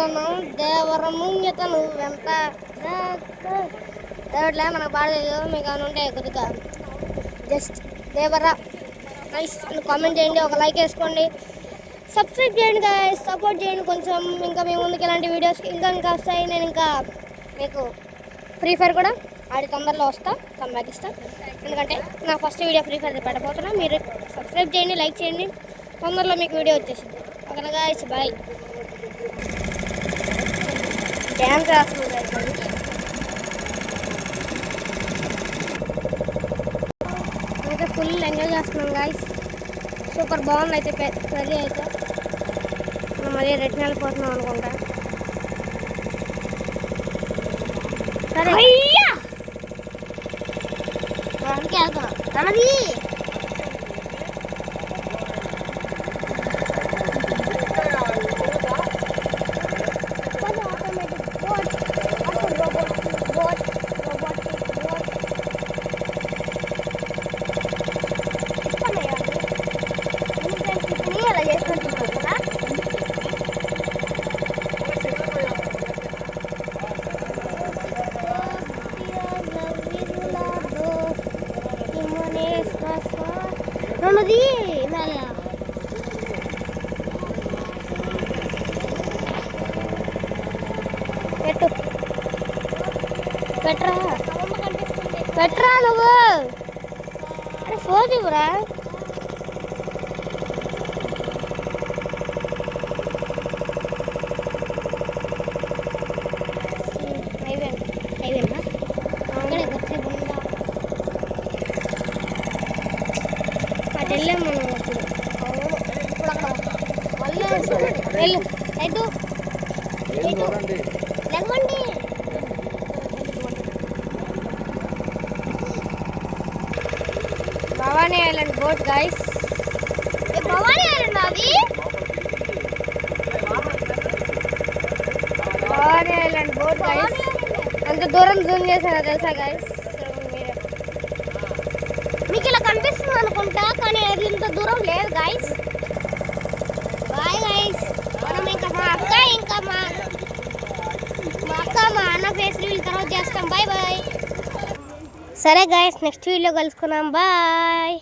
ఉన్నాం. దేవరం ముంగిత నువ్వెంత దేవట్లే మనకు పాడలేదు. మీకు ఏమైనా ఉంటే కొద్దిగా జస్ట్ దేవరా నైస్ అని కామెంట్ చేయండి, ఒక లైక్ వేసుకోండి, సబ్స్క్రైబ్ చేయండి గాయ్స్, సపోర్ట్ చేయండి కొంచెం. ఇంకా మీ ముందుకు ఇలాంటి వీడియోస్ ఇంకా వస్తాయి. నేను ఇంకా మీకు ఫ్రీ ఫైర్ కూడా ఆడి తొందరలో వస్తా, కమ్బ్యాక్ ఇస్తా. ఎందుకంటే నా ఫస్ట్ వీడియో ఫ్రీ ఫైర్ పెట్టబోతున్నా. మీరు సబ్స్క్రైబ్ చేయండి, లైక్ చేయండి, తొందరలో మీకు వీడియో వచ్చేసింది. ఓకేనా గాయ్స్, బాయ్. డ్యాన్స్ వేస్తుంది అయితే ఫుల్ ఎంజాయ్ చేస్తున్నాం గాయ్స్. సూపర్ బాగుంది అయితే కర్రీ అయితే. మనం మళ్ళీ రిటర్న్ వెళ్ళిపోతున్నాం అనుకుంటా. సరే అందుకే వెళ్తున్నాం అన్నది. Nanti, Naya. Petra, logo. Ada foto bra. Highway na. Angkale bacche bunda. వెళ్ళాం మనం అప్పుడు. ఇప్పుడు అక్కడ మళ్ళీ వెళ్ళు ఎటు లేవండి. Bhavani island boat guys. Bhavani island అది భవానీ ఐలాండ్ బోట్ గాయ్స్. ఎంత దూరం జూమ్ చేశారో తెలుసా గాయ్స్? మీకు ఇలా కనిపిస్తుంది అనుకుంటా, కానీ అది ఇంత దూరం లేదు గాయ్స్. Bye guys. మనం ఇంకా మా అక్క మా అన్న ఫేస్ రివీల్ తర్వాత చేస్తాం. Bye bye. సరే గాయ్స్, నెక్స్ట్ వీడియో కలుసుకున్నాం. బాయ్.